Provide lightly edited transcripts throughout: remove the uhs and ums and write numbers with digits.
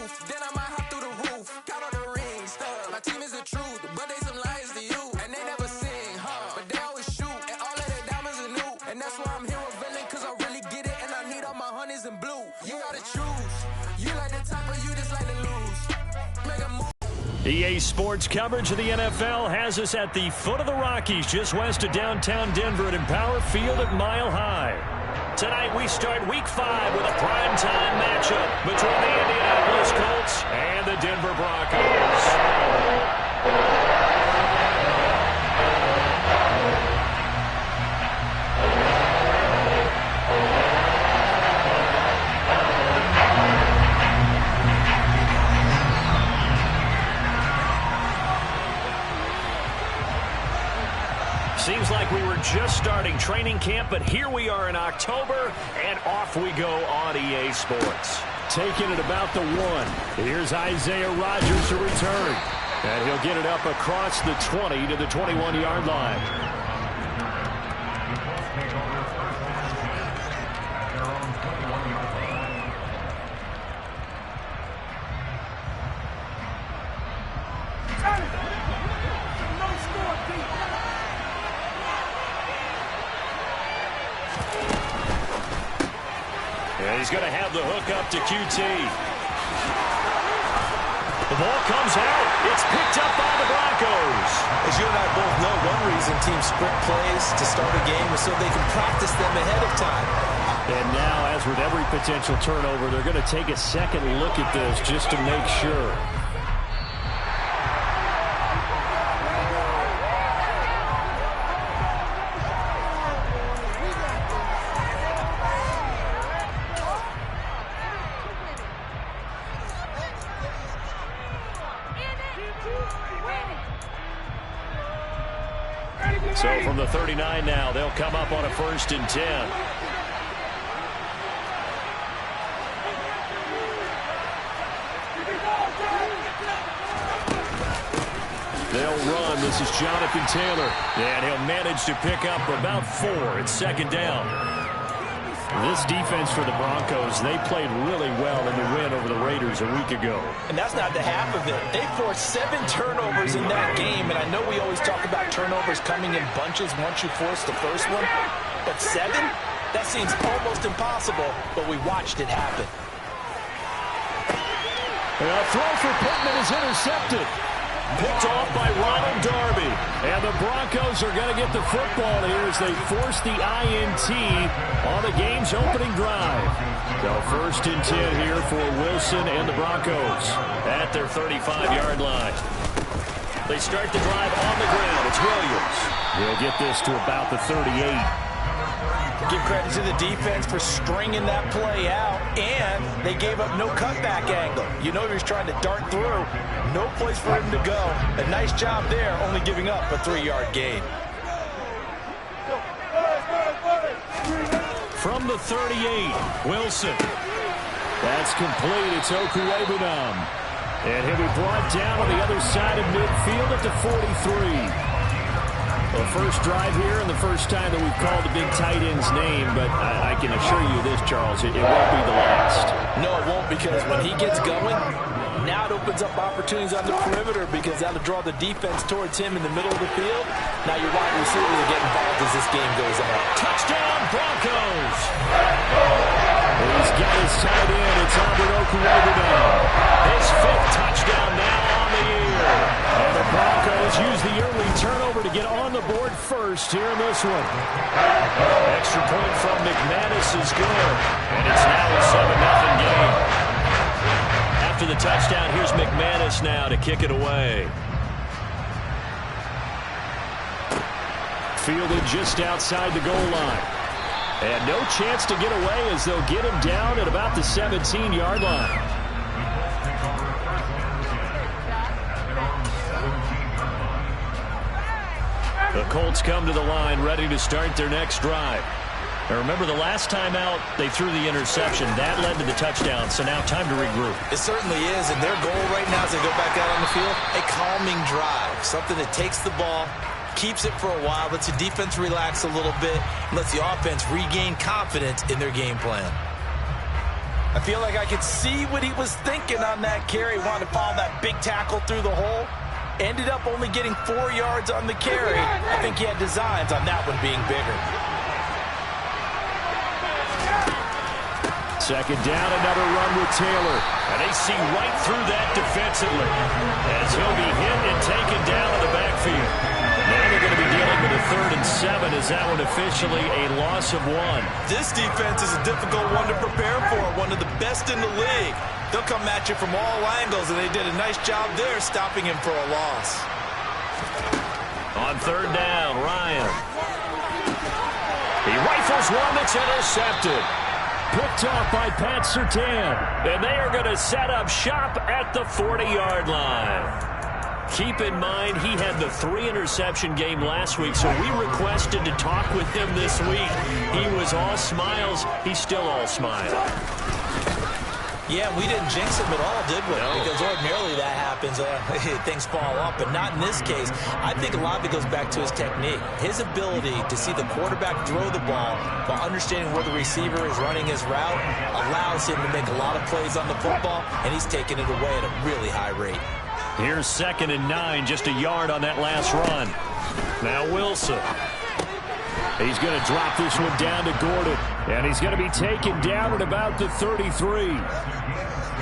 booth. Then I might hop through the roof. Count on the rings. My team is the truth, but they some liars to you. And they never sing, but they always shoot. And all of their diamonds are new. And that's why I'm here with Villain, cause I really get it. And I need all my honeys in blue. You gotta choose. You like the top or you just like to lose. Make a move. EA Sports coverage of the NFL has us at the foot of the Rockies, just west of downtown Denver at Empower Field at Mile High. Tonight we start Week 5 with a primetime matchup between the Indianapolis Colts and the Denver Broncos. Seems like we were just starting training camp, but here we are in October, and off we go on EA Sports. Taking it about the 1. Here's Isaiah Rodgers to return. And he'll get it up across the 20 to the 21-yard line. And he's going to have the hook up to QT. The ball comes out. It's picked up by the Broncos. As you and I both know, one reason teams sprint plays to start a game is so they can practice them ahead of time. And now, as with every potential turnover, they're going to take a second look at this just to make sure. So from the 39 now, they'll come up on a 1st and 10. They'll run. This is Jonathan Taylor. And he'll manage to pick up about 4. It's 2nd down. This defense for the Broncos, they played really well in the win over the Raiders a week ago. And that's not the half of it. They forced 7 turnovers in that game, and I know we always talk about turnovers coming in bunches once you force the first one, but 7? That seems almost impossible, but we watched it happen. And a throw for Pittman is intercepted. Picked off by Ronald Darby. And the Broncos are going to get the football here as they force the INT on the game's opening drive. So 1st and 10 here for Wilson and the Broncos at their 35-yard line. They start the drive on the ground. It's Williams. He'll get this to about the 38. Give credit to the defense for stringing that play out, and they gave up no cutback angle. You know he was trying to dart through. No place for him to go. A nice job there, only giving up a 3-yard gain. From the 38, Wilson. That's complete. It's Okuwebunam. And he'll be brought down on the other side of midfield at the 43. The first drive here and the first time that we've called the big tight end's name, but I can assure you this, Charles, it won't be the last. No, it won't, because when he gets going, now it opens up opportunities on the perimeter because that'll draw the defense towards him in the middle of the field. Now your wide receivers are getting involved as this game goes on. Touchdown, Broncos! He's got his tight end. It's Albert Okuwebunam. His 5th touchdown now on the year. And the Broncos use the early turnover to get on the board first here in this one. Extra point from McManus is good. And it's now a 7-0 game. After the touchdown, here's McManus now to kick it away. Fielded just outside the goal line. And no chance to get away as they'll get him down at about the 17-yard line. The Colts come to the line ready to start their next drive. Now remember, the last time out, they threw the interception. That led to the touchdown, so now time to regroup. It certainly is, and their goal right now as they go back out on the field, a calming drive, something that takes the ball, keeps it for a while, lets the defense relax a little bit, lets the offense regain confidence in their game plan. I feel like I could see what he was thinking on that carry. Wanted to follow that big tackle through the hole. Ended up only getting 4 yards on the carry. I think he had designs on that one being bigger. Second down, another run with Taylor. And they see right through that defensively as he'll be hit and taken down in the backfield. Now they're going to be dealing with a 3rd and 7. Is that one officially a loss of 1? This defense is a difficult one to prepare for, one of the best in the league. They'll come at you from all angles, and they did a nice job there stopping him for a loss. On 3rd down, Ryan. He rifles one that's intercepted. Picked off by Pat Surtain. And they are going to set up shop at the 40-yard line. Keep in mind, he had the 3-interception game last week, so we requested to talk with him this week. He was all smiles. He's still all smiles. Yeah, we didn't jinx him at all, did we? No. Because ordinarily that happens, things fall off, but not in this case. I think a lot of it goes back to his technique. His ability to see the quarterback throw the ball while understanding where the receiver is running his route allows him to make a lot of plays on the football, and he's taking it away at a really high rate. Here's 2nd and 9, just a yard on that last run. Now Wilson. He's going to drop this one down to Gordon. And he's going to be taken down at about the 33.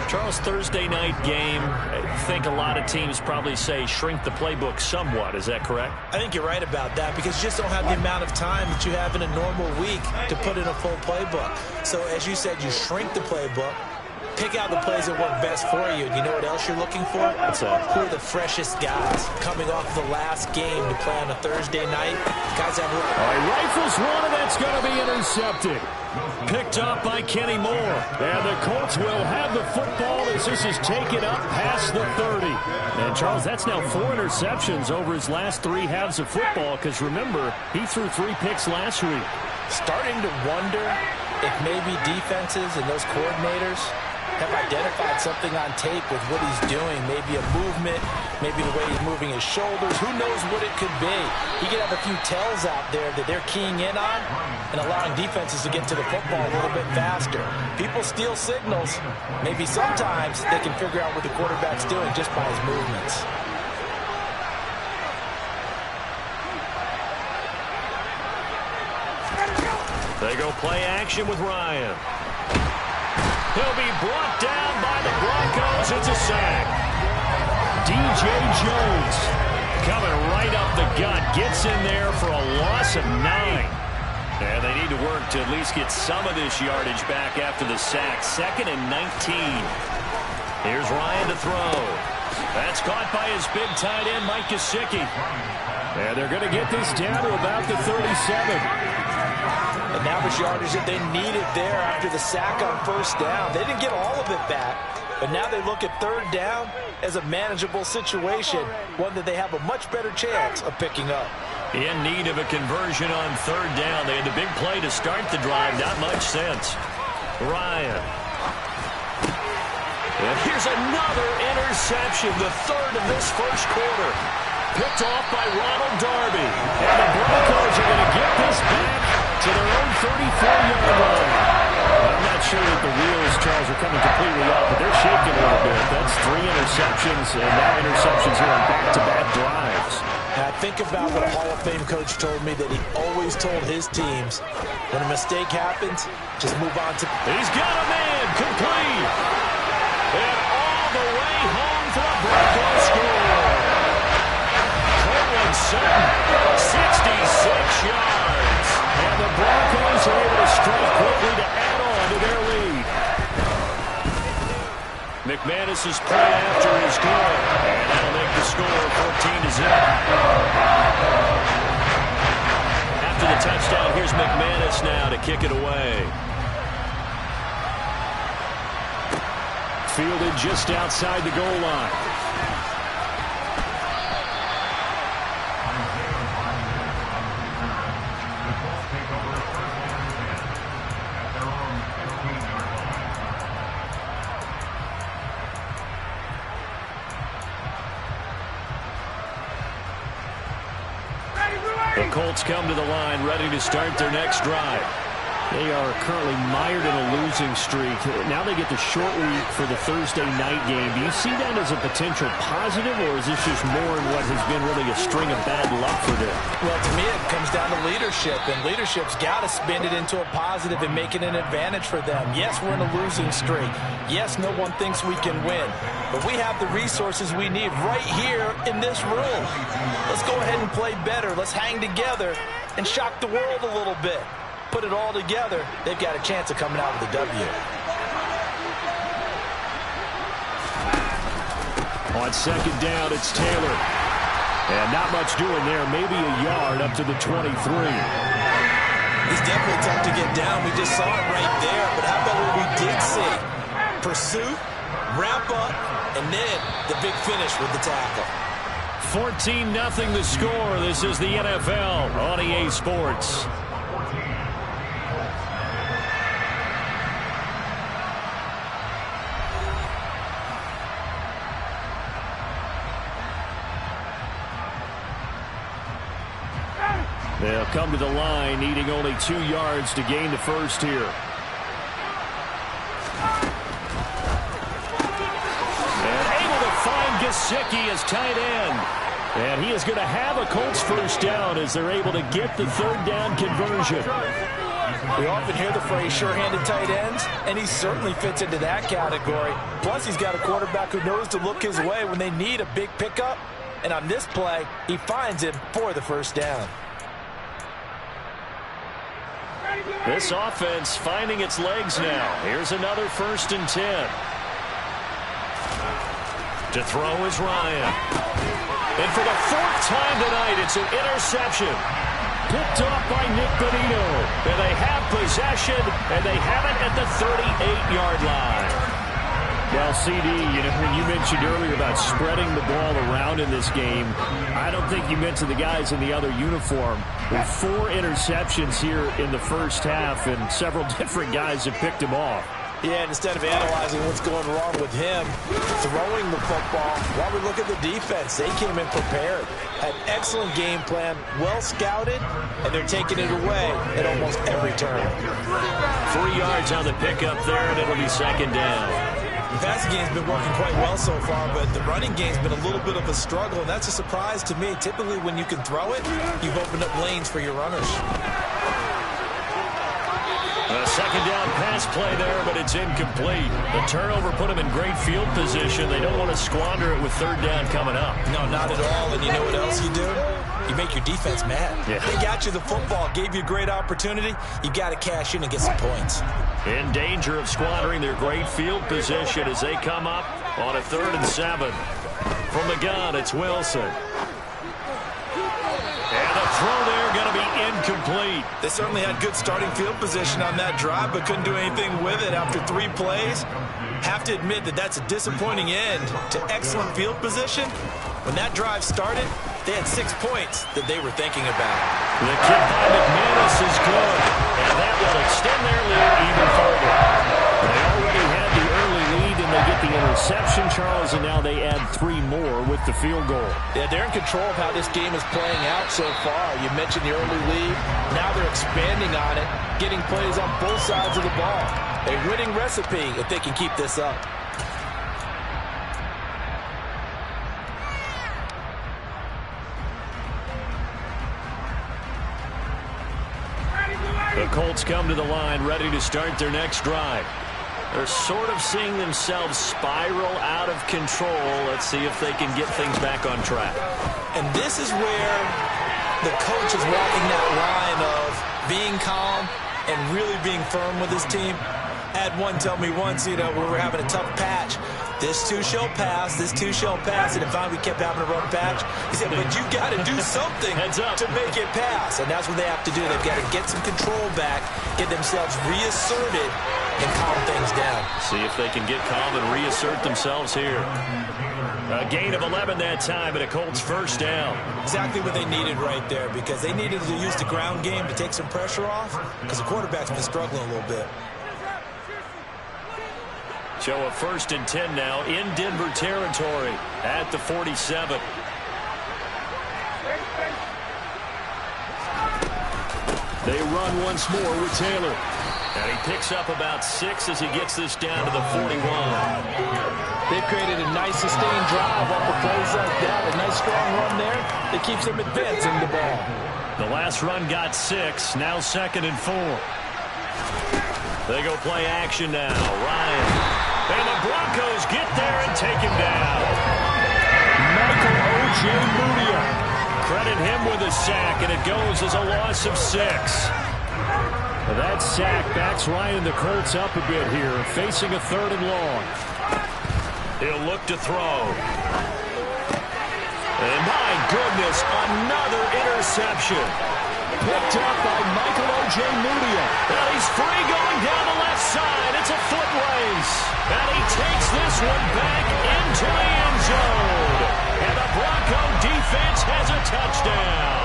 Charles, Thursday night game, I think a lot of teams probably say shrink the playbook somewhat. Is that correct? I think you're right about that because you just don't have the amount of time that you have in a normal week to put in a full playbook. So as you said, you shrink the playbook. Pick out the plays that work best for you. And you know what else you're looking for? Who are the freshest guys coming off the last game to play on a Thursday night? Guys have rifles one, and that's going to be intercepted. Picked off by Kenny Moore. And the Colts will have the football as this is taken up past the 30. And, Charles, that's now 4 interceptions over his last 3 halves of football because, remember, he threw 3 picks last week. Starting to wonder if maybe defenses and those coordinators have identified something on tape with what he's doing. Maybe a movement, maybe the way he's moving his shoulders. Who knows what it could be? He could have a few tells out there that they're keying in on and allowing defenses to get to the football a little bit faster. People steal signals. Maybe sometimes they can figure out what the quarterback's doing just by his movements. They go play action with Ryan. He'll be brought down by the Broncos. It's a sack. DJ Jones coming right up the gut. Gets in there for a loss of 9. And they need to work to at least get some of this yardage back after the sack. 2nd and 19. Here's Ryan to throw. That's caught by his big tight end, Mike Gesicki. And they're going to get this down to about the 37. And that was yardage that they needed there after the sack on 1st down. They didn't get all of it back, but now they look at 3rd down as a manageable situation, one that they have a much better chance of picking up. In need of a conversion on 3rd down. They had the big play to start the drive. Not much sense. Ryan. And here's another interception, the 3rd of this 1st quarter. Picked off by Ronald Darby. And the Broncos are going to get this back to their own 34-yard line. I'm not sure that the wheels, Charles, are coming completely off, but they're shaking a little bit. That's 3 interceptions, and now interceptions here on back-to-back drives. Now, think about what a Hall of Fame coach told me that he always told his teams, when a mistake happens, just move on to... He's got a man, complete. And all the way home for the Broncos score. Cortland Sutton, 66 yards. And the Broncos are able to strike quickly to add on to their lead. McManus's play after is good. And that'll make the score 14-0. After the touchdown, here's McManus now to kick it away. Fielded just outside the goal line. The Colts come to the line ready to start their next drive. They are currently mired in a losing streak. Now they get the short week for the Thursday night game. Do you see that as a potential positive, or is this just more in what has been really a string of bad luck for them? Well, to me, it comes down to leadership, and leadership's got to spin it into a positive and make it an advantage for them. Yes, we're in a losing streak. Yes, no one thinks we can win, but we have the resources we need right here in this room. Let's go ahead and play better. Let's hang together and shock the world a little bit. Put it all together, they've got a chance of coming out with a W. On second down, it's Taylor. And not much doing there, maybe a yard up to the 23. He's definitely tough to get down. We just saw it right there, but how about what we did see? Pursuit, wrap up, and then the big finish with the tackle. 14-0 the score. This is the NFL on EA Sports. They'll come to the line, needing only 2 yards to gain the first here. And able to find Gesicki as tight end. And he is going to have a Colts first down as they're able to get the third down conversion. We often hear the phrase sure-handed tight ends, and he certainly fits into that category. Plus, he's got a quarterback who knows to look his way when they need a big pickup. And on this play, he finds him for the first down. This offense finding its legs now. Here's another 1st and 10. To throw is Ryan. And for the 4th time tonight, it's an interception. Picked off by Nick Bonito. And they have possession, and they have it at the 38-yard line. Well, CD, when you mentioned earlier about spreading the ball around in this game, I don't think you mentioned the guys in the other uniform. With 4 interceptions here in the first half, and several different guys have picked him off. Yeah, and instead of analyzing what's going wrong with him, throwing the football, while we look at the defense, they came in prepared. Had excellent game plan, well scouted, and they're taking it away at almost every turn. 3 yards on the pickup there, and it'll be 2nd down. The passing game's been working quite well so far, but the running game's been a little bit of a struggle, and that's a surprise to me. Typically, when you can throw it, you've opened up lanes for your runners. A 2nd down pass play there, but it's incomplete. The turnover put them in great field position. They don't want to squander it with 3rd down coming up. No, not at all, and you know what else you do? You make your defense mad. Yeah. They got you the football, gave you a great opportunity. You got to cash in and get some points. In danger of squandering their great field position as they come up on a 3rd and 7. From the gun, it's Wilson. And the throw there going to be incomplete. They certainly had good starting field position on that drive, but couldn't do anything with it after 3 plays. Have to admit that that's a disappointing end to excellent field position. When that drive started, they had 6 points that they were thinking about. The kick by McManus is good, and that will extend their lead even further. They already had the early lead, and they get the interception, Charles, and now they add 3 more with the field goal. Yeah, they're in control of how this game is playing out so far. You mentioned the early lead. Now they're expanding on it, getting plays on both sides of the ball. A winning recipe if they can keep this up. The Colts come to the line ready to start their next drive. They're sort of seeing themselves spiral out of control. Let's see if they can get things back on track. And this is where the coach is walking that line of being calm and really being firm with his team. I had one tell me once, we were having a tough patch. This too shall pass, this too shall pass. And finally we kept having a rough patch. He said, but you got to do something to make it pass. And that's what they have to do. They've got to get some control back, get themselves reasserted, and calm things down. See if they can get calm and reassert themselves here. A gain of 11 that time, and a Colts first down. Exactly what they needed right there, because they needed to use the ground game to take some pressure off, because the quarterback's been struggling a little bit. So a 1st and 10 now in Denver territory at the 47. They run once more with Taylor. And he picks up about 6 as he gets this down to the 41. They've created a nice sustained drive off of plays like that. A nice strong run there that keeps them advancing the ball. The last run got 6. Now 2nd and 4. They go play action now. Ryan. And the Broncos get there and take him down. Michael O.J. Mudia. Credit him with a sack, and it goes as a loss of 6. That sack backs Ryan the Colts up a bit here, facing a 3rd and long. He'll look to throw. And my goodness, another interception. Picked up by Michael O.J. Mudia. And he's free going down the left side. It's a foot race. And he takes this one back into the end zone. And the Bronco defense has a touchdown.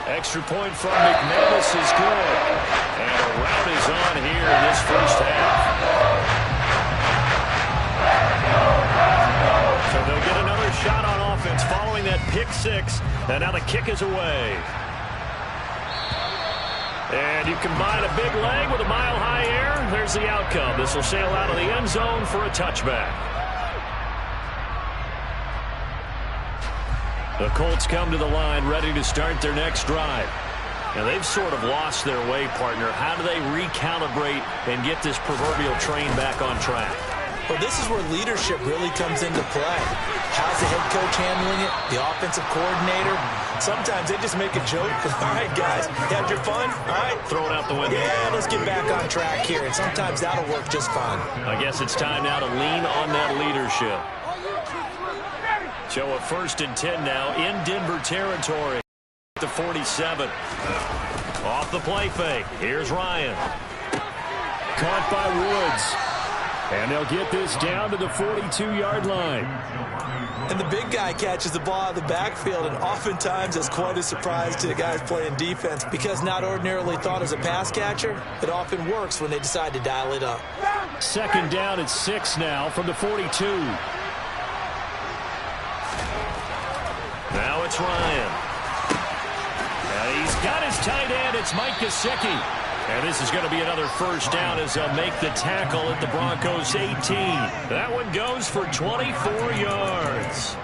Extra point from McManus is good. And a rout is on here in this first half. So they'll get another shot on offense following that pick 6. And now the kick is away. And you combine a big leg with a mile-high air. There's the outcome. This will sail out of the end zone for a touchback. The Colts come to the line ready to start their next drive. And they've sort of lost their way, partner. How do they recalibrate and get this proverbial train back on track? Well, this is where leadership really comes into play. How's the head coach handling it? The offensive coordinator? Sometimes they just make a joke. All right, guys, had your fun? All right. Throw it out the window. Yeah, let's get back on track here. And sometimes that'll work just fine. I guess it's time now to lean on that leadership. So a 1st and 10 now in Denver territory. The 47. Off the play fake. Here's Ryan. Caught by Woods. And they'll get this down to the 42-yard line. And the big guy catches the ball out of the backfield, and oftentimes it's quite a surprise to the guys playing defense because not ordinarily thought as a pass catcher, it often works when they decide to dial it up. 2nd down at 6 now from the 42. Now it's Ryan. And he's got his tight end. It's Mike Gesicki. And this is going to be another 1st down as they'll make the tackle at the Broncos 18. That one goes for 24 yards.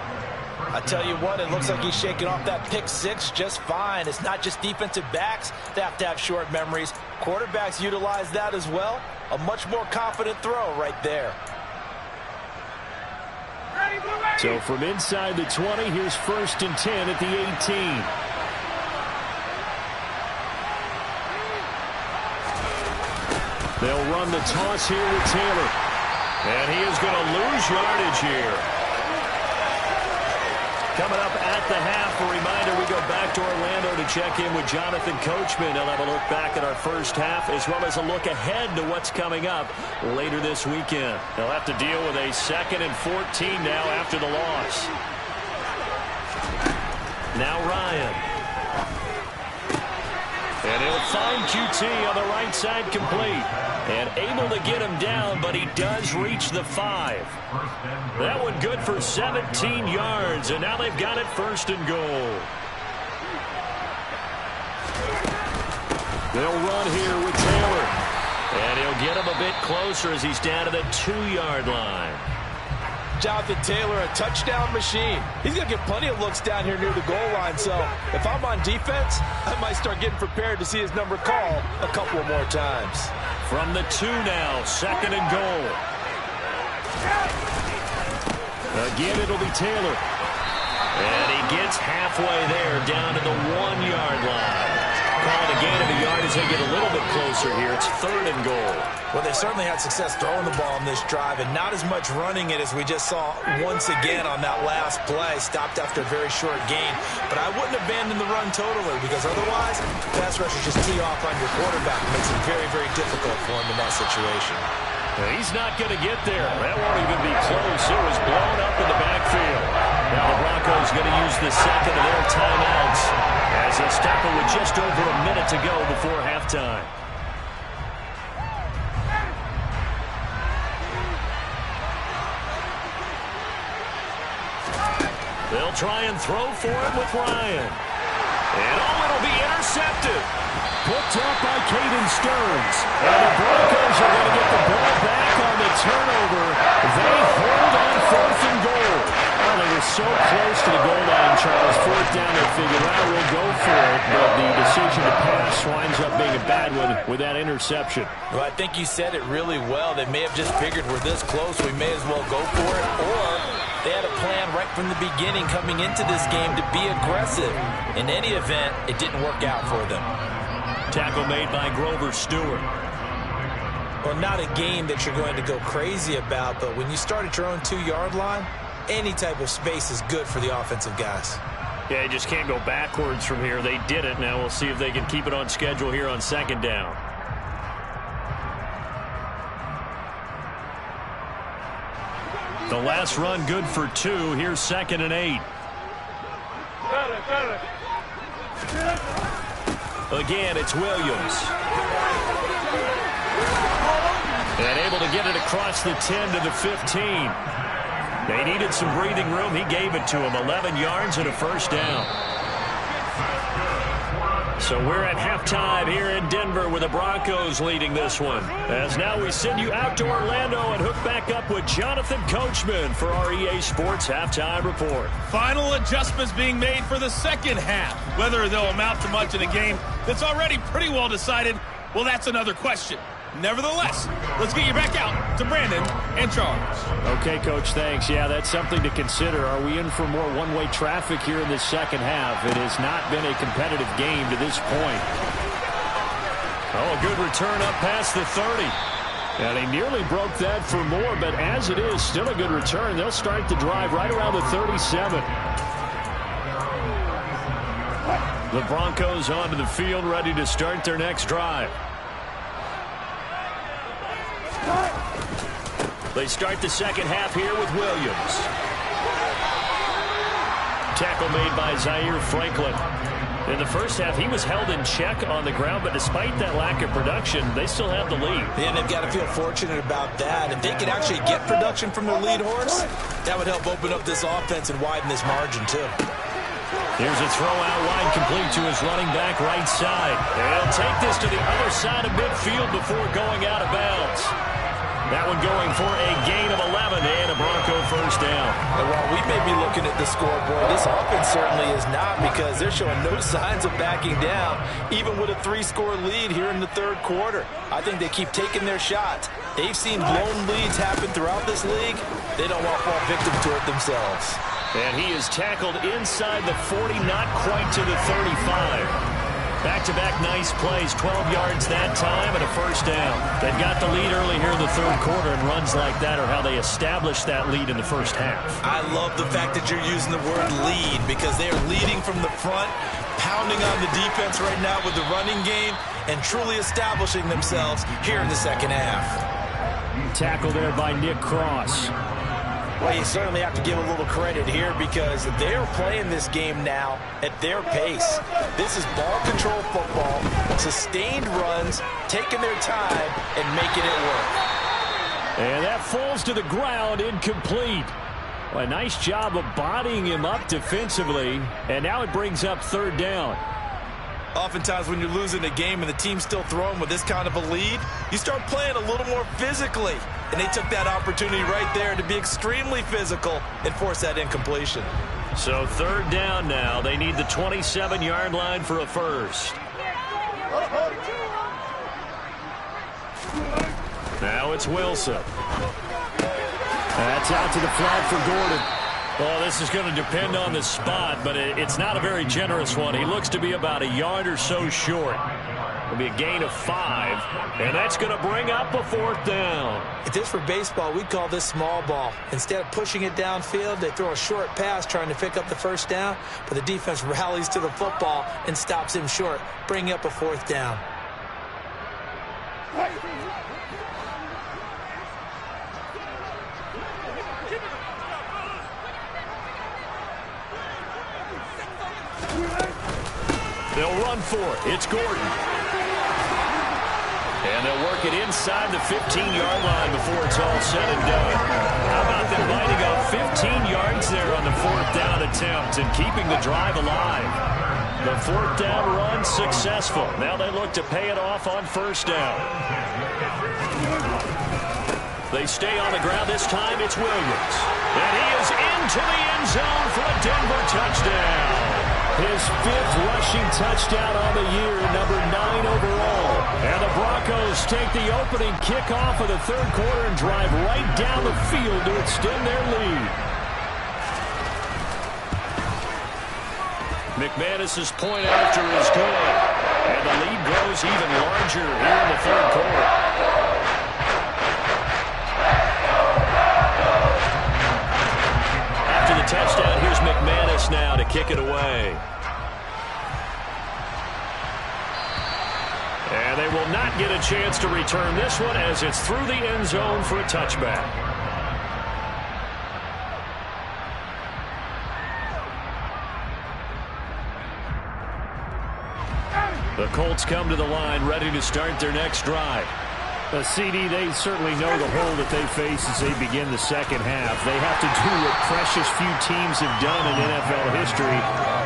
I tell you what, it looks like he's shaking off that pick 6 just fine. It's not just defensive backs that have to have short memories. Quarterbacks utilize that as well. A much more confident throw right there. So from inside the 20, here's 1st and 10 at the 18. They'll run the toss here with Taylor. And he is going to lose yardage here. Coming up at the half, a reminder, we go back to Orlando to check in with Jonathan Coachman. He'll have a look back at our first half as well as a look ahead to what's coming up later this weekend. They'll have to deal with a 2nd and 14 now after the loss. Now Ryan. And he'll find QT on the right side complete. And able to get him down, but he does reach the 5. That one good for 17 yards, and now they've got it 1st and goal. They'll run here with Taylor. And he'll get him a bit closer as he's down to the 2-yard line. Jonathan Taylor, a touchdown machine. He's going to get plenty of looks down here near the goal line. So if I'm on defense, I might start getting prepared to see his number called a couple of more times. From the 2 now, 2nd and goal. Again, it'll be Taylor. And he gets halfway there down to the 1-yard line. Called a gain of a yard as they get a little bit closer here. It's 3rd and goal. Well, they certainly had success throwing the ball in this drive and not as much running it as we just saw once again on that last play. Stopped after a very short gain. But I wouldn't abandon the run totally because otherwise, pass rushers just tee off on your quarterback. It makes it very, very difficult for him in that situation. He's not going to get there. That won't even be close. It was blown up in the backfield. Now the Broncos going to use the 2nd of their timeouts as they'll stop it with just over a minute to go before halftime. They'll try and throw for it with Ryan. And it'll be intercepted. Picked up by Caden Stearns. And the Broncos are going to get the ball back on the turnover. They hold on 4th and goal. Oh, they were so close to the goal line, Charles. 4th down, they figured, well, we'll go for it. But the decision to pass winds up being a bad one with that interception. Well, I think you said it really well. They may have just figured we're this close, we may as well go for it. Or they had a plan right from the beginning coming into this game to be aggressive. In any event, it didn't work out for them. Tackle made by Grover Stewart. Well, not a game that you're going to go crazy about, but when you start at your own 2-yard line, any type of space is good for the offensive guys. Yeah, you just can't go backwards from here. They did it. Now we'll see if they can keep it on schedule here on 2nd down. The last run good for 2. Here's 2nd and 8. Again, it's Williams. And able to get it across the 10 to the 15. They needed some breathing room. He gave it to him. 11 yards and a 1st down. So we're at halftime here in Denver with the Broncos leading this one. As now we send you out to Orlando and hook back up with Jonathan Coachman for our EA Sports Halftime Report. Final adjustments being made for the second half. Whether they'll amount to much in a game that's already pretty well decided, well, that's another question. Nevertheless, let's get you back out to Brandon and Charles. Okay, Coach, thanks. Yeah, that's something to consider. Are we in for more one-way traffic here in this second half? It has not been a competitive game to this point. Oh, a good return up past the 30. And he nearly broke that for more, but as it is, still a good return. They'll start the drive right around the 37. The Broncos onto the field, ready to start their next drive. They start the second half here with Williams. Tackle made by Zaire Franklin. In the first half, he was held in check on the ground, but despite that lack of production, they still have the lead. And they've got to feel fortunate about that. If they could actually get production from their lead horse, that would help open up this offense and widen this margin, too. Here's a throw out wide, complete to his running back right side. And he'll take this to the other side of midfield before going out of bounds. That one going for a gain of 11 and a Bronco 1st down. And while we may be looking at the scoreboard, this offense certainly is not, because they're showing no signs of backing down, even with a 3-score lead here in the 3rd quarter. I think they keep taking their shots. They've seen blown leads happen throughout this league. They don't want to fall victim to it themselves. And he is tackled inside the 40, not quite to the 35. Back-to-back nice plays, 12 yards that time and a 1st down. They've got the lead early here in the 3rd quarter, and runs like that are how they establish that lead in the 1st half. I love the fact that you're using the word lead, because they are leading from the front, pounding on the defense right now with the running game, and truly establishing themselves here in the 2nd half. Tackle there by Nick Cross. Well, you certainly have to give a little credit here, because they're playing this game now at their pace. This is ball control football, sustained runs, taking their time, and making it work. And that falls to the ground, incomplete. Well, a nice job of bodying him up defensively, and now it brings up 3rd down. Oftentimes when you're losing a game and the team's still throwing with this kind of a lead, you start playing a little more physically. And they took that opportunity right there to be extremely physical and force that incompletion. So 3rd down now. They need the 27-yard line for a 1st. Now it's Wilson. That's out to the flat for Gordon. Well, this is going to depend on the spot, but it's not a very generous one. He looks to be about a yard or so short. It'll be a gain of 5, and that's going to bring up a 4th down. If this were baseball, we'd call this small ball. Instead of pushing it downfield, they throw a short pass trying to pick up the 1st down, but the defense rallies to the football and stops him short, bringing up a 4th down. They'll run for it. It's Gordon. And they'll work it inside the 15-yard line before it's all said and done. How about them lining up 15 yards there on the 4th down attempt and keeping the drive alive? The fourth down run successful. Now they look to pay it off on first down. They stay on the ground. This time it's Williams. And he is into the end zone for a Denver touchdown. His fifth rushing touchdown on the year, number 9 overall. And the Broncos take the opening kickoff of the third quarter and drive right down the field to extend their lead. McManus's point after is good. And the lead grows even larger here in the third quarter. After the touchdown, here's McManus now to kick it away. And they will not get a chance to return this one as it's through the end zone for a touchback. The Colts come to the line ready to start their next drive. CD, they certainly know the hole that they face as they begin the second half. They have to do what precious few teams have done in NFL history.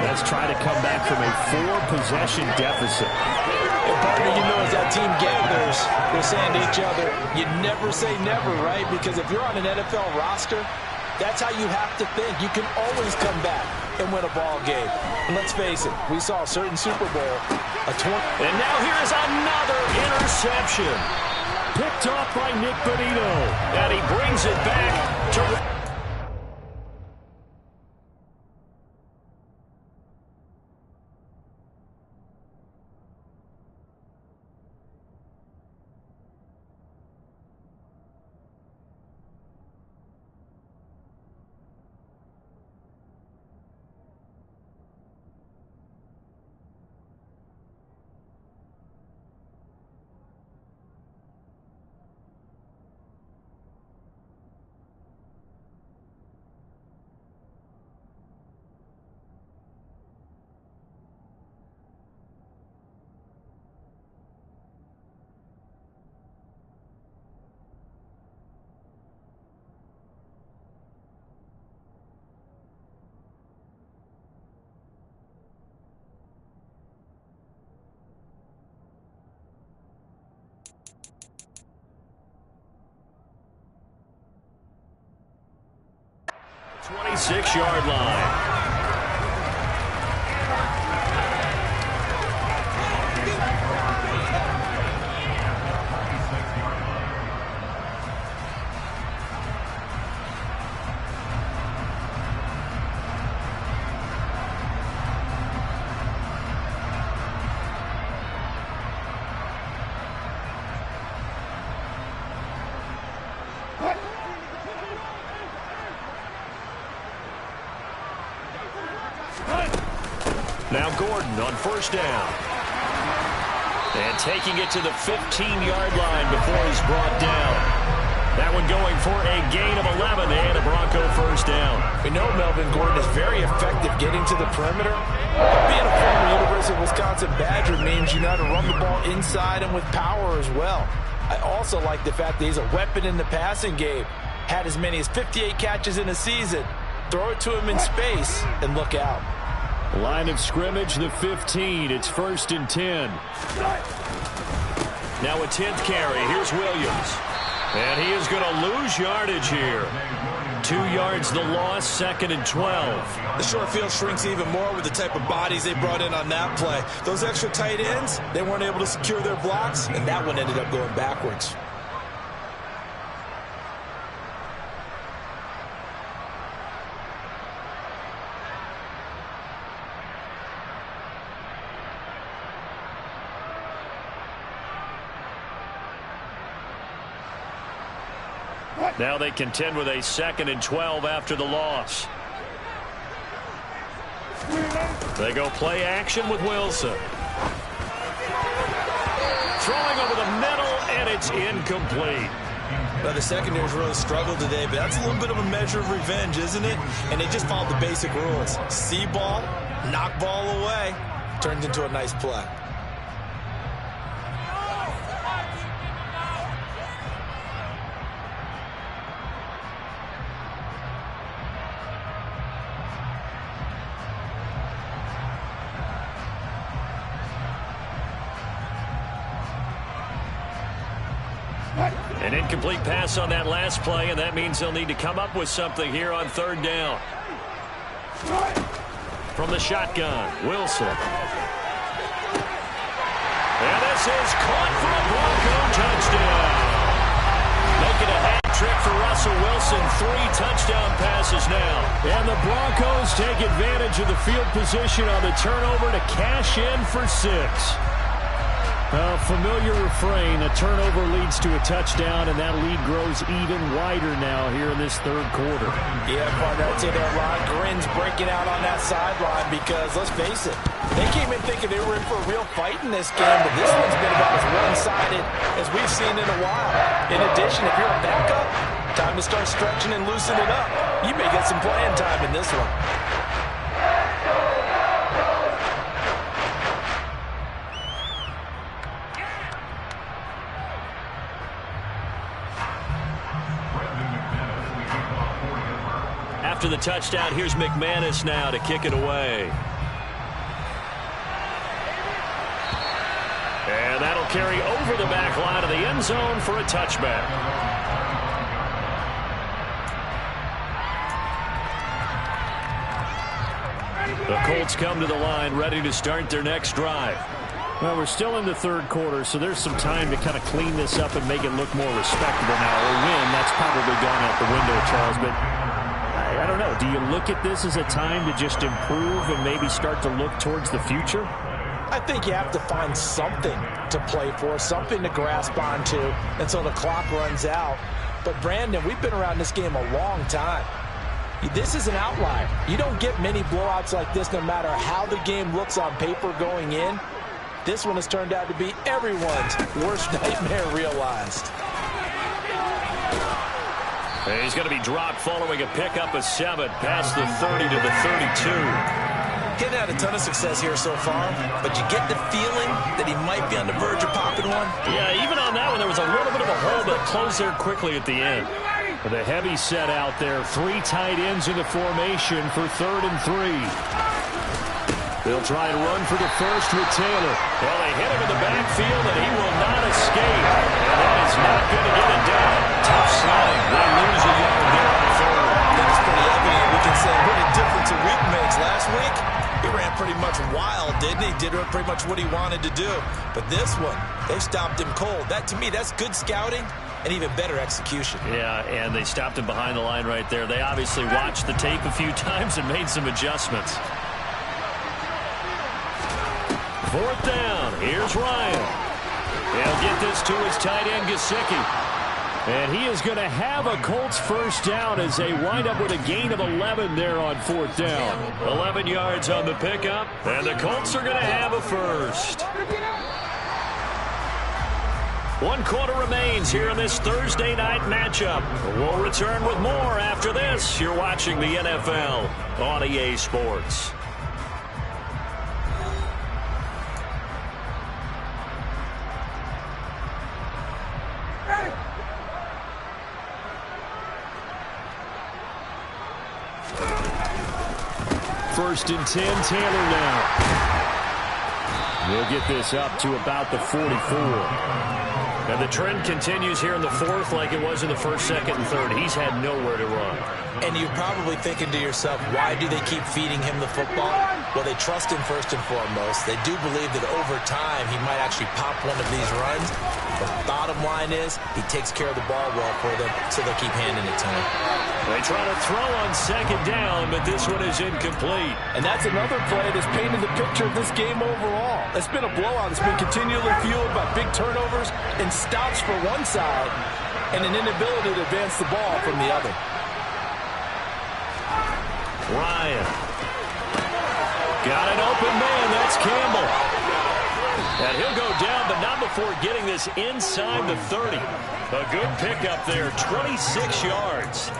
That's try to come back from a 4-possession deficit. And partner, you know, as that team gathers, they're saying to each other, you never say never, right? Because if you're on an NFL roster, that's how you have to think. You can always come back and win a ball game. And let's face it, we saw a certain Super Bowl, and now here is another interception. Picked off by Nick Bonito. And he brings it back to... ...26-yard line. Now Gordon on first down. And taking it to the 15-yard line before he's brought down. That one going for a gain of 11 and a Bronco first down. We know Melvin Gordon is very effective getting to the perimeter. Being a former University of Wisconsin Badger means you know how to run the ball inside and with power as well. I also like the fact that he's a weapon in the passing game. Had as many as 58 catches in a season. Throw it to him in space and look out. Line of scrimmage, the 15. It's 1st and 10. Now a 10th carry. Here's Williams. And he is going to lose yardage here. 2 yards the loss, 2nd and 12. The short field shrinks even more with the type of bodies they brought in on that play. Those extra tight ends, they weren't able to secure their blocks, and that one ended up going backwards. Now they contend with a 2nd and 12 after the loss. They go play action with Wilson. Throwing over the middle, and it's incomplete. Well, the secondary's really struggled today, but that's a little bit of a measure of revenge, isn't it? And they just followed the basic rules. See ball, knock ball away. Turns into a nice play. An incomplete pass on that last play, and that means they'll need to come up with something here on third down. From the shotgun, Wilson. And this is caught for a Bronco touchdown. Making a hat trick for Russell Wilson. 3 touchdown passes now. And the Broncos take advantage of the field position on the turnover to cash in for 6. A familiar refrain, a turnover leads to a touchdown, and that lead grows even wider now here in this third quarter. Yeah, partner, I'd say that Ron Grin's breaking out on that sideline because, let's face it, they came in thinking they were in for a real fight in this game, but this one's been about as one-sided as we've seen in a while. In addition, if you're a backup, time to start stretching and loosening it up. You may get some playing time in this one. After the touchdown, here's McManus now to kick it away. And that'll carry over the back line of the end zone for a touchback. The Colts come to the line ready to start their next drive. Well, we're still in the third quarter, so there's some time to kind of clean this up and make it look more respectable now. Or win, that's probably gone out the window, Charles, but I don't know. Do you look at this as a time to just improve and maybe start to look towards the future? I think you have to find something to play for, something to grasp onto until the clock runs out. But, Brandon, we've been around this game a long time. This is an outlier. You don't get many blowouts like this no matter how the game looks on paper going in. This one has turned out to be everyone's worst nightmare realized. He's going to be dropped following a pickup of 7 past the 30 to the 32. Getting had a ton of success here so far, but you get the feeling that he might be on the verge of popping one. Yeah, even on that one, there was a little bit of a hole, but closed there quickly at the end. With a heavy set out there, 3 tight ends in the formation for 3rd and 3. They'll try and run for the first with Taylor. Well, they hit him in the backfield, and he will not escape. And that is not going to get it down. Tough sliding. They lose a yard there on 3rd. That's pretty evident. We can say what a difference a week makes. Last week, he ran pretty much wild, didn't he? Did pretty much what he wanted to do. But this one, they stopped him cold. That, to me, that's good scouting and even better execution. Yeah, and they stopped him behind the line right there. They obviously watched the tape a few times and made some adjustments. 4th down. Here's Ryan. He'll get this to his tight end, Gesicki. And he is going to have a Colts first down as they wind up with a gain of 11 there on 4th down. 11 yards on the pickup, and the Colts are going to have a first. 1 quarter remains here in this Thursday night matchup. We'll return with more after this. You're watching the NFL on EA Sports. First and 10, Taylor now. We'll get this up to about the 44. And the trend continues here in the 4th like it was in the 1st, 2nd, and 3rd. He's had nowhere to run. And you're probably thinking to yourself, why do they keep feeding him the football? Well, they trust him first and foremost. They do believe that over time he might actually pop one of these runs. But the bottom line is he takes care of the ball well for them, so they keep handing it to him. They try to throw on 2nd down, but this one is incomplete. And that's another play that's painted the picture of this game overall. It's been a blowout. It's been continually fueled by big turnovers and stops for one side and an inability to advance the ball from the other. Ryan. Got an open man. That's Campbell. And he'll go down, but not before getting this inside the 30. A good pickup there, 26 yards.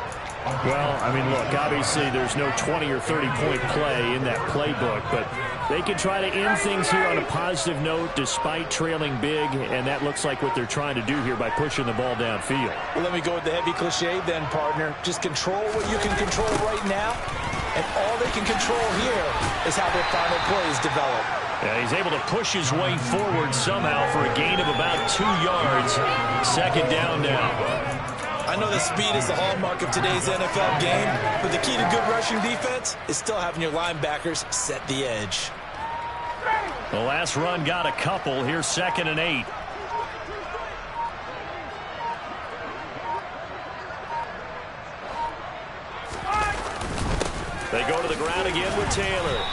Well, I mean, look, obviously there's no 20 or 30-point play in that playbook, but they can try to end things here on a positive note despite trailing big, and that looks like what they're trying to do here by pushing the ball downfield. Well, let me go with the heavy cliche then, partner. Just control what you can control right now, and all they can control here is how their final plays develop. And he's able to push his way forward somehow for a gain of about 2 yards. Second down now. I know that speed is the hallmark of today's NFL game, but the key to good rushing defense is still having your linebackers set the edge. The last run got a couple. Here's 2nd and 8. They go to the ground again with Taylor.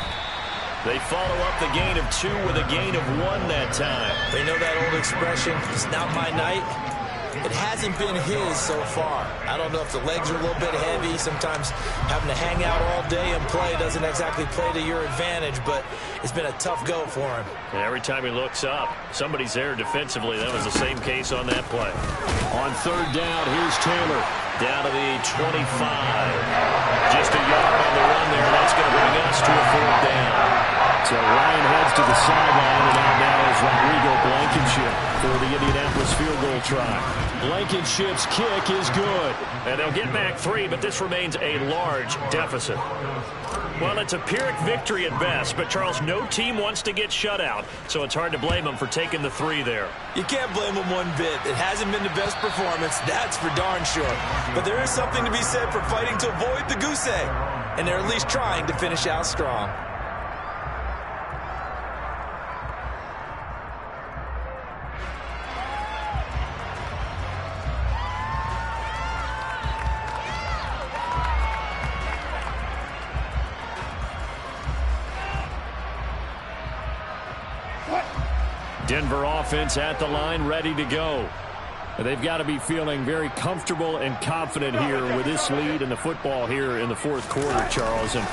They follow up the gain of 2 with a gain of 1 that time. They know that old expression, it's not my night. It hasn't been his so far. I don't know if the legs are a little bit heavy. Sometimes having to hang out all day and play doesn't exactly play to your advantage, but it's been a tough go for him. And every time he looks up, somebody's there defensively. That was the same case on that play. On 3rd down, here's Taylor. Down to the 25. Just a yard on the run there. That's going to bring us to a 4th down. So Ryan heads to the sideline, and out now is Rodrigo Blankenship for the Indianapolis field goal try. Blankenship's kick is good. And they'll get back 3, but this remains a large deficit. Well, it's a Pyrrhic victory at best, but, Charles, no team wants to get shut out, so it's hard to blame them for taking the 3 there. You can't blame them one bit. It hasn't been the best performance, that's for darn sure. But there is something to be said for fighting to avoid the goose egg, and they're at least trying to finish out strong. Denver offense at the line, ready to go. They've got to be feeling very comfortable and confident here with this lead in the football here in the 4th quarter, Charles. And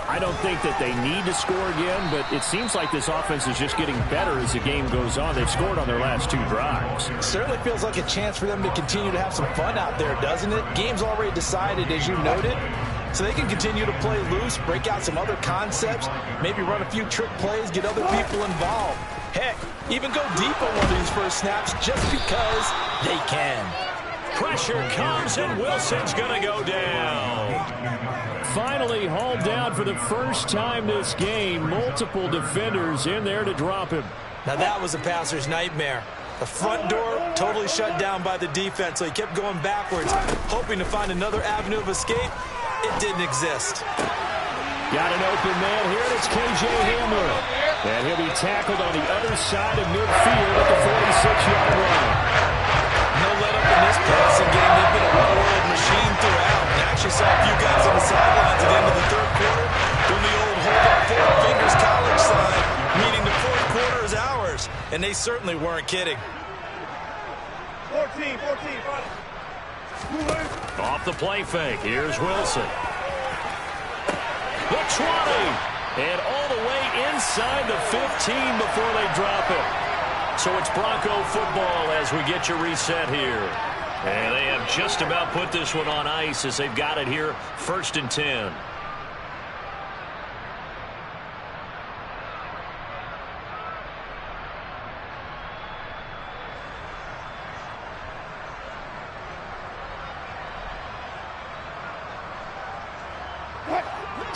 I don't think that they need to score again, but it seems like this offense is just getting better as the game goes on. They've scored on their last 2 drives. It certainly feels like a chance for them to continue to have some fun out there, doesn't it? Game's already decided, as you noted. So they can continue to play loose, break out some other concepts, maybe run a few trick plays, get other people involved. Heck, even go deep on one of these first snaps just because they can. Pressure comes, and Wilson's going to go down. Finally hauled down for the first time this game. Multiple defenders in there to drop him. Now that was a passer's nightmare. The front door totally shut down by the defense, so he kept going backwards, hoping to find another avenue of escape. It didn't exist. Got an open man here, and it's K.J. Hamler. And he'll be tackled on the other side of midfield at the 46-yard line. No let-up in this passing game. They've been a well-oiled machine throughout. And I actually saw a few guys on the sidelines at the end of the 3rd quarter doing the old hold-up 4 fingers college sign, meaning the 4th quarter is ours. And they certainly weren't kidding. 14. Off the play fake, here's Wilson. The 20, and all the way inside the 15 before they drop it. So it's Bronco football as we get you reset here. And they have just about put this one on ice as they've got it here, 1st and 10.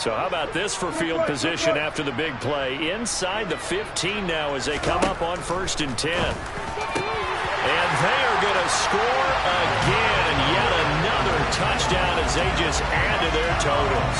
So how about this for field position after the big play? Inside the 15 now as they come up on 1st and 10. And they are going to score again. Yet another touchdown as they just add to their totals.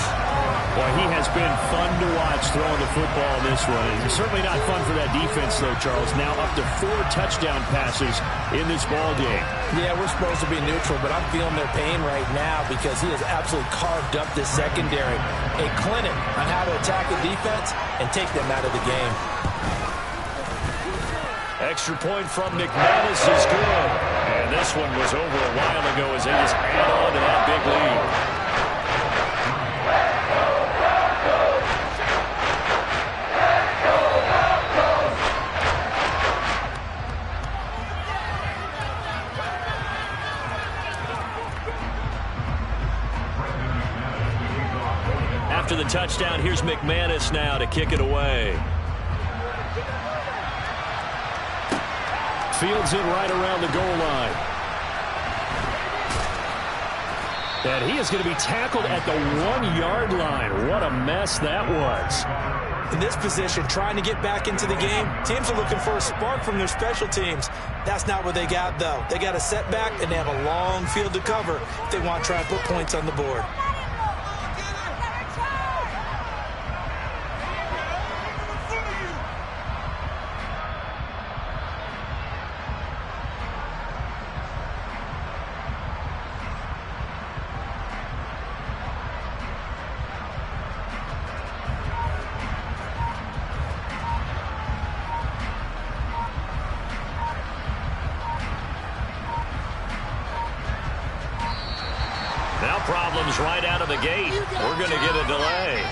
Well, he has been fun to watch throwing the football in this one. It's certainly not fun for that defense, though, Charles. Now up to 4 touchdown passes in this ball game. Yeah, we're supposed to be neutral, but I'm feeling their pain right now because he has absolutely carved up this secondary. A clinic on how to attack the defense and take them out of the game. Extra point from McManus is good. And this one was over a while ago as they just add on to that big lead. After the touchdown, here's McManus now to kick it away. Fields it right around the goal line. And he is going to be tackled at the 1-yard line. What a mess that was. In this position, trying to get back into the game, teams are looking for a spark from their special teams. That's not what they got, though. They got a setback, and they have a long field to cover if they want to try and put points on the board. Now problems right out of the gate. We're going to get a delay.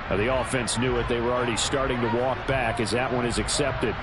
Now, the offense knew it. They were already starting to walk back as that one is accepted.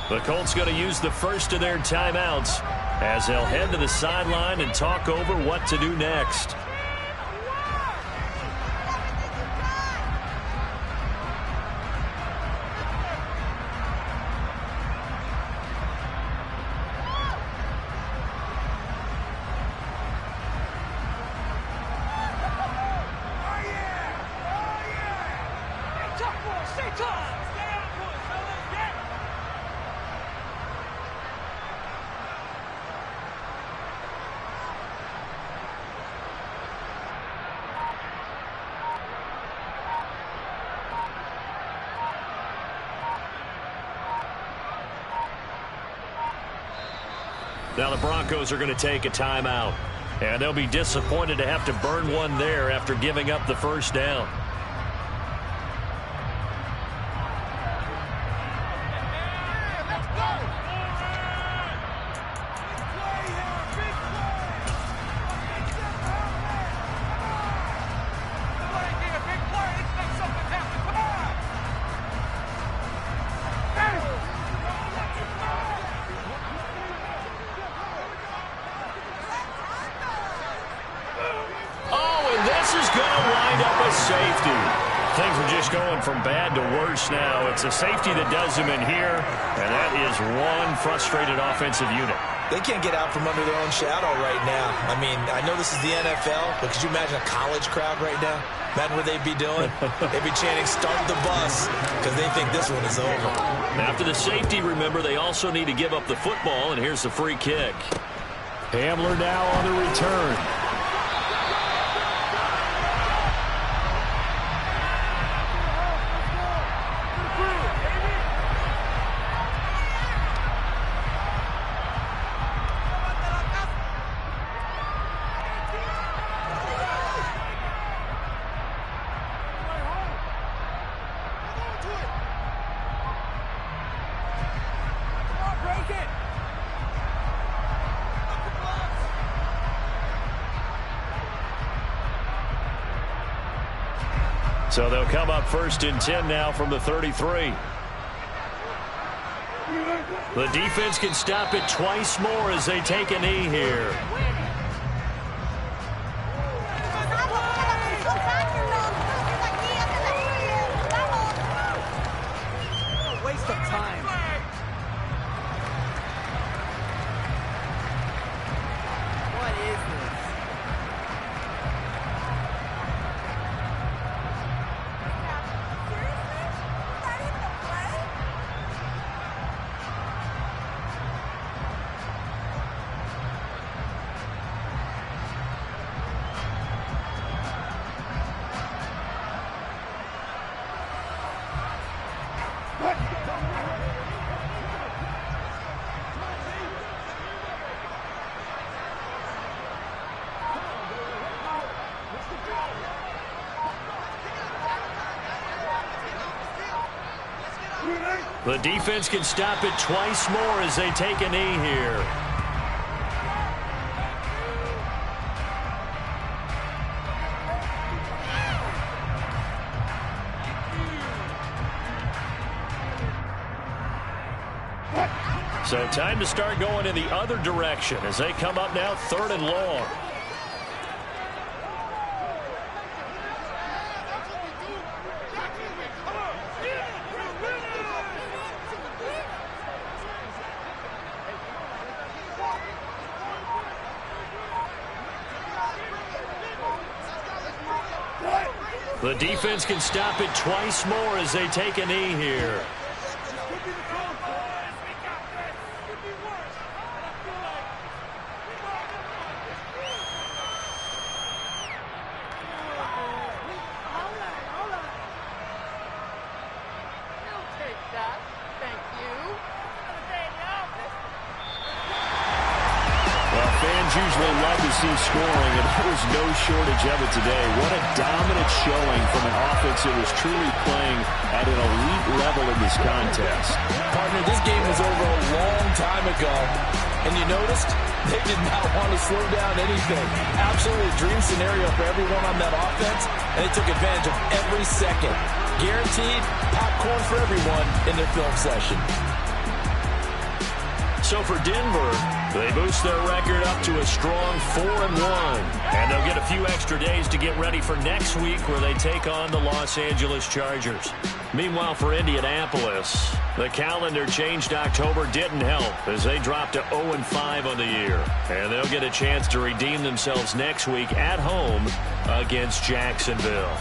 The Colts going to use the first of their timeouts as they'll head to the sideline and talk over what to do next. Now the Broncos are going to take a timeout. And they'll be disappointed to have to burn one there after giving up the first down. Safety. Things are just going from bad to worse now. It's a safety that does them in here, and that is one frustrated offensive unit. They can't get out from under their own shadow right now. I mean, I know this is the NFL, but could you imagine a college crowd right now? Imagine what they'd be doing. They'd be chanting, "Start the bus," because they think this one is over. After the safety, remember, they also need to give up the football, and here's the free kick. Hamler now on the return. So they'll come up 1st and 10 now from the 33. The defense can stop it twice more as they take a knee here. Waste of time. What is this? The defense can stop it twice more as they take a knee here. So time to start going in the other direction as they come up now 3rd and long. The defense can stop it twice more as they take a knee here. Usually love to see scoring, and there was no shortage of it today. What a dominant showing from an offense that was truly playing at an elite level in this contest. Partner, this game was over a long time ago, and you noticed they did not want to slow down anything. Absolutely a dream scenario for everyone on that offense, and they took advantage of every second. Guaranteed popcorn for everyone in their film session. So for Denver, they boost their record up to a strong 4-1. And they'll get a few extra days to get ready for next week where they take on the Los Angeles Chargers. Meanwhile, for Indianapolis, the calendar changed. October didn't help as they dropped to 0-5 on the year. And they'll get a chance to redeem themselves next week at home against Jacksonville.